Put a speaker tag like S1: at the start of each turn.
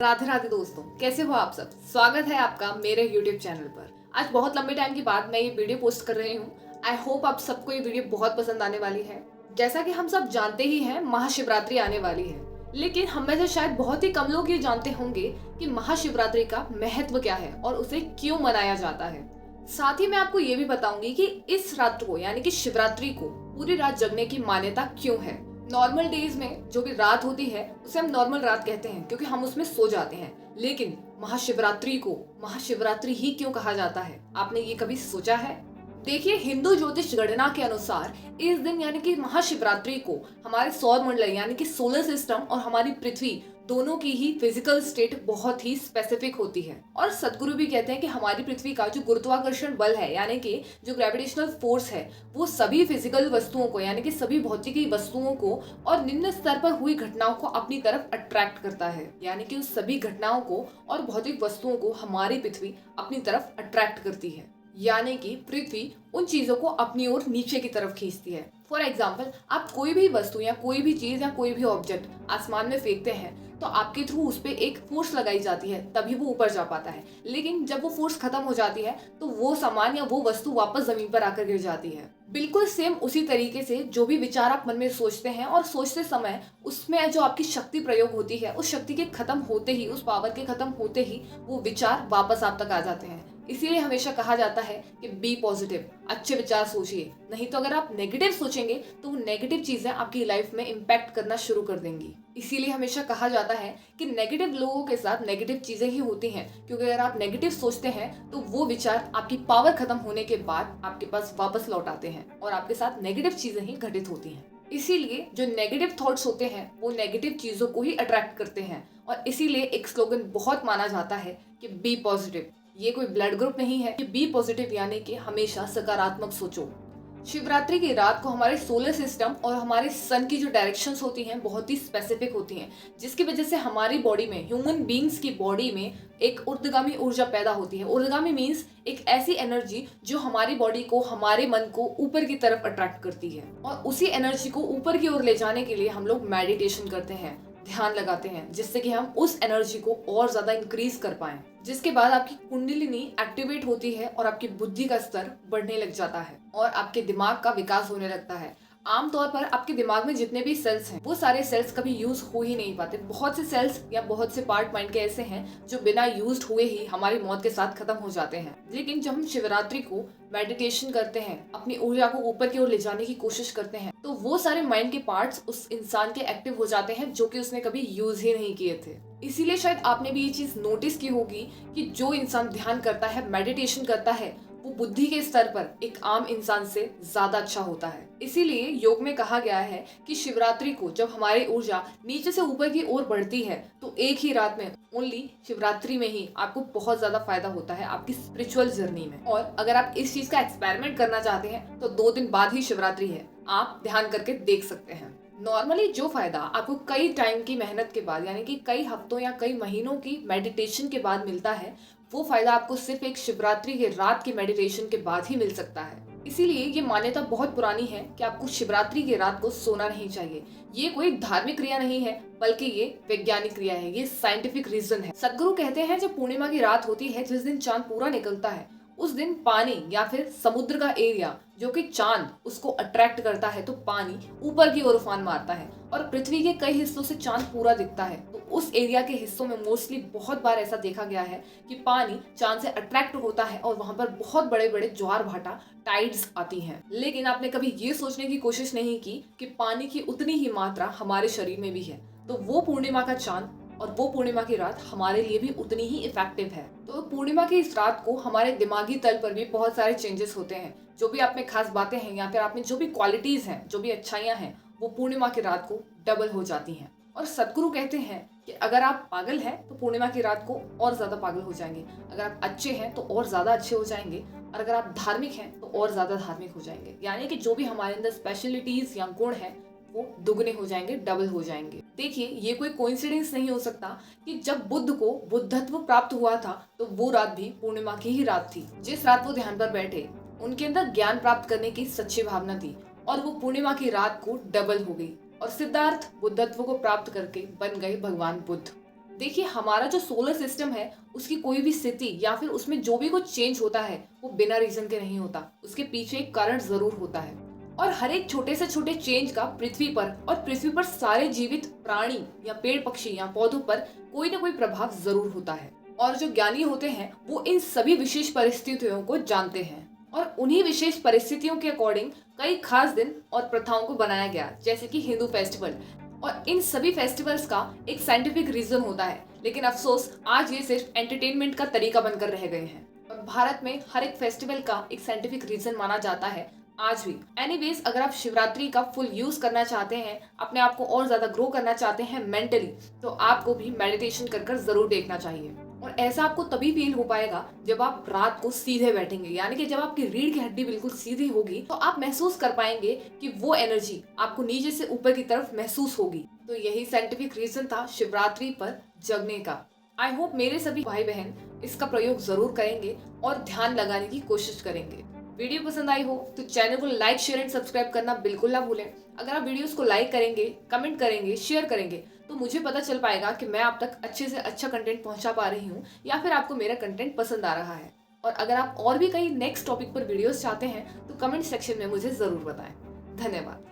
S1: राधे राधे दोस्तों, कैसे हो आप सब। स्वागत है आपका मेरे YouTube चैनल पर। आज बहुत लंबे टाइम के बाद मैं ये वीडियो पोस्ट कर रही हूँ। आई होप आप सबको ये वीडियो बहुत पसंद आने वाली है। जैसा कि हम सब जानते ही हैं, महाशिवरात्रि आने वाली है, लेकिन हम में से शायद बहुत ही कम लोग ये जानते होंगे कि महाशिवरात्रि का महत्व क्या है और उसे क्यों मनाया जाता है। साथ ही मैं आपको ये भी बताऊंगी कि इस रात को यानी कि शिवरात्रि को पूरी रात जगने की मान्यता क्यों है। नॉर्मल डेज में जो भी रात होती है उसे हम नॉर्मल रात कहते हैं क्योंकि हम उसमें सो जाते हैं, लेकिन महाशिवरात्रि को महाशिवरात्रि ही क्यों कहा जाता है, आपने ये कभी सोचा है? देखिए, हिंदू ज्योतिष गणना के अनुसार इस दिन यानी कि महाशिवरात्रि को हमारे सौर मंडल यानी कि सोलर सिस्टम और हमारी पृथ्वी दोनों की ही फिजिकल स्टेट बहुत ही स्पेसिफिक होती है। और सदगुरु भी कहते हैं कि हमारी पृथ्वी का जो गुरुत्वाकर्षण बल है यानी कि जो ग्रेविटेशनल फोर्स है वो सभी फिजिकल वस्तुओं को यानी कि सभी भौतिकी वस्तुओं को और निम्न स्तर पर हुई घटनाओं को अपनी तरफ अट्रैक्ट करता है। यानी कि उस सभी घटनाओं को और भौतिक वस्तुओं को हमारी पृथ्वी अपनी तरफ अट्रैक्ट करती है, यानी कि पृथ्वी उन चीजों को अपनी ओर नीचे की तरफ खींचती है। फॉर एग्जाम्पल, आप कोई भी वस्तु या कोई भी चीज या कोई भी ऑब्जेक्ट आसमान में फेंकते हैं तो आपके थ्रू उस पर एक फोर्स लगाई जाती है, तभी वो ऊपर जा पाता है। लेकिन जब वो फोर्स खत्म हो जाती है तो वो सामान या वो वस्तु वापस जमीन पर आकर गिर जाती है। बिल्कुल सेम उसी तरीके से जो भी विचार आप मन में सोचते हैं और सोचते समय उसमें जो आपकी शक्ति प्रयोग होती है, उस शक्ति के खत्म होते ही, उस पावर के खत्म होते ही वो विचार वापस आप तक आ जाते हैं। इसीलिए हमेशा कहा जाता है कि बी पॉजिटिव, अच्छे विचार सोचिए, नहीं तो अगर आप नेगेटिव सोचेंगे तो वो नेगेटिव चीजें आपकी लाइफ में इम्पैक्ट करना शुरू कर देंगी। इसीलिए हमेशा कहा जाता है कि नेगेटिव लोगों के साथ नेगेटिव चीजें ही होती हैं, क्योंकि अगर आप नेगेटिव सोचते हैं तो वो विचार आपकी पावर खत्म होने के बाद आपके पास वापस लौट आते हैं और आपके साथ नेगेटिव चीजें ही घटित होती हैं। इसीलिए जो नेगेटिव थॉट्स होते हैं वो नेगेटिव चीजों को ही अट्रैक्ट करते हैं। और इसीलिए एक स्लोगन बहुत माना जाता है कि बी पॉजिटिव। ये कोई ब्लड ग्रुप नहीं है कि बी पॉजिटिव यानी कि हमेशा सकारात्मक सोचो। शिवरात्रि की रात को हमारे सोलर सिस्टम और हमारे सन की जो डायरेक्शंस होती हैं बहुत ही स्पेसिफिक होती हैं, जिसकी वजह से हमारी बॉडी में, ह्यूमन बींग्स की बॉडी में एक ऊर्ध्वगामी ऊर्जा पैदा होती है। ऊर्ध्वगामी मीन्स एक ऐसी एनर्जी जो हमारी बॉडी को, हमारे मन को ऊपर की तरफ अट्रैक्ट करती है। और उसी एनर्जी को ऊपर की ओर ले जाने के लिए हम लोग मेडिटेशन करते हैं, ध्यान लगाते हैं, जिससे कि हम उस एनर्जी को और ज्यादा इंक्रीज कर पाएं, जिसके बाद आपकी कुंडलिनी एक्टिवेट होती है और आपकी बुद्धि का स्तर बढ़ने लग जाता है और आपके दिमाग का विकास होने लगता है। आमतौर पर आपके दिमाग में जितने भी सेल्स हैं वो सारे सेल्स कभी यूज हो ही नहीं पाते। बहुत से सेल्स या बहुत से पार्ट माइंड के ऐसे हैं जो बिना यूज्ड हुए ही हमारी मौत के साथ खत्म हो जाते हैं। लेकिन जब हम शिवरात्रि को मेडिटेशन करते हैं, अपनी ऊर्जा को ऊपर की ओर ले जाने की कोशिश करते हैं, तो वो सारे माइंड के पार्ट्स उस इंसान के एक्टिव हो जाते हैं जो कि उसने कभी यूज ही नहीं किए थे। इसीलिए शायद आपने भी ये चीज नोटिस की होगी कि जो इंसान ध्यान करता है, मेडिटेशन करता है, वो बुद्धि के स्तर पर एक आम इंसान से ज्यादा अच्छा होता है। इसीलिए योग में कहा गया है कि शिवरात्रि को जब हमारी ऊर्जा नीचे से ऊपर की ओर बढ़ती है तो एक ही रात में, ओनली शिवरात्रि में ही आपको बहुत ज्यादा फायदा होता है आपकी स्पिरिचुअल जर्नी में। और अगर आप इस चीज का एक्सपेरिमेंट करना चाहते हैं तो 2 दिन बाद ही शिवरात्रि है, आप ध्यान करके देख सकते हैं। नॉर्मली जो फायदा आपको कई टाइम की मेहनत के बाद यानी कि कई हफ्तों या कई महीनों की मेडिटेशन के बाद मिलता है, वो फायदा आपको सिर्फ एक शिवरात्रि के रात की मेडिटेशन के बाद ही मिल सकता है। इसीलिए ये मान्यता बहुत पुरानी है कि आपको शिवरात्रि की रात को सोना नहीं चाहिए। ये कोई धार्मिक क्रिया नहीं है, बल्कि ये वैज्ञानिक क्रिया है, ये साइंटिफिक रीजन है। सदगुरु कहते हैं जब पूर्णिमा की रात होती है, जिस दिन चांद पूरा निकलता है, उस दिन पानी या फिर समुद्र का एरिया जो कि चांद उसको अट्रैक्ट करता है, तो पानी ऊपर की ओर उफान मारता है और पृथ्वी के कई हिस्सों से चांद पूरा दिखता है। तो उस एरिया के हिस्सों में मोस्टली बहुत बार ऐसा देखा गया है कि पानी चांद से अट्रैक्ट होता है और वहां पर बहुत बड़े बड़े ज्वार भाटा टाइड्स आती हैं। लेकिन आपने कभी ये सोचने की कोशिश नहीं की कि पानी की उतनी ही मात्रा हमारे शरीर में भी है। तो वो पूर्णिमा का चांद और वो पूर्णिमा की रात हमारे लिए भी उतनी ही इफेक्टिव है। तो पूर्णिमा की इस रात को हमारे दिमागी तल पर भी बहुत सारे चेंजेस होते हैं। जो भी आप में खास बातें हैं या फिर आप में जो भी क्वालिटीज हैं, जो भी अच्छाइयां हैं, वो पूर्णिमा की रात को डबल हो जाती हैं। और सदगुरु कहते हैं कि अगर आप पागल हैं तो पूर्णिमा की रात को और ज्यादा पागल हो जाएंगे, अगर आप अच्छे हैं तो और ज्यादा अच्छे हो जाएंगे, और अगर आप धार्मिक हैं तो और ज्यादा धार्मिक हो जाएंगे। यानी कि जो भी हमारे अंदर स्पेशलिटीज या गुण है वो दुगने हो जाएंगे, डबल हो जाएंगे। देखिए, ये कोई कोइंसिडेंस नहीं हो सकता कि जब बुद्ध को बुद्धत्व प्राप्त हुआ था तो वो रात भी पूर्णिमा की ही रात थी। जिस रात वो ध्यान पर बैठे, उनके अंदर ज्ञान प्राप्त करने की सच्ची भावना थी और वो पूर्णिमा की रात को डबल हो गई और सिद्धार्थ बुद्धत्व को प्राप्त करके बन गए भगवान बुद्ध। देखिए, हमारा जो सोलर सिस्टम है उसकी कोई भी स्थिति या फिर उसमें जो भी कुछ चेंज होता है वो बिना रीजन के नहीं होता। उसके पीछे एक कारण जरूर होता है और हर एक छोटे से छोटे चेंज का पृथ्वी पर और पृथ्वी पर सारे जीवित प्राणी या पेड़ पक्षी या पौधों पर कोई ना कोई प्रभाव जरूर होता है। और जो ज्ञानी होते हैं वो इन सभी विशेष परिस्थितियों को जानते हैं और उन्हीं विशेष परिस्थितियों के अकॉर्डिंग कई खास दिन और प्रथाओं को बनाया गया, जैसे कि हिंदू फेस्टिवल। और इन सभी फेस्टिवल्स का एक साइंटिफिक रीजन होता है, लेकिन अफसोस आज ये सिर्फ एंटरटेनमेंट का तरीका बनकर रह गए हैं। और भारत में हर एक फेस्टिवल का एक साइंटिफिक रीजन माना जाता है आज भी। एनीवेज, अगर आप शिवरात्रि का फुल यूज करना चाहते हैं, अपने आप को और ज्यादा ग्रो करना चाहते हैं मेंटली, तो आपको भी मेडिटेशन कर जरूर देखना चाहिए। और ऐसा आपको तभी फील हो पाएगा जब आप रात को सीधे बैठेंगे, यानी कि जब आपकी रीढ़ की हड्डी बिल्कुल सीधी होगी तो आप महसूस कर पाएंगे कि वो एनर्जी आपको नीचे से ऊपर की तरफ महसूस होगी। तो यही साइंटिफिक रीजन था शिवरात्रि पर जगने का। आई होप मेरे सभी भाई बहन इसका प्रयोग जरूर करेंगे और ध्यान लगाने की कोशिश करेंगे। वीडियो पसंद आई हो तो चैनल को लाइक, शेयर एंड सब्सक्राइब करना बिल्कुल ना भूलें। अगर आप वीडियोस को लाइक करेंगे, कमेंट करेंगे, शेयर करेंगे तो मुझे पता चल पाएगा कि मैं आप तक अच्छे से अच्छा कंटेंट पहुंचा पा रही हूं या फिर आपको मेरा कंटेंट पसंद आ रहा है। और अगर आप और भी कहीं नेक्स्ट टॉपिक पर वीडियोस चाहते हैं तो कमेंट सेक्शन में मुझे जरूर बताएं। धन्यवाद।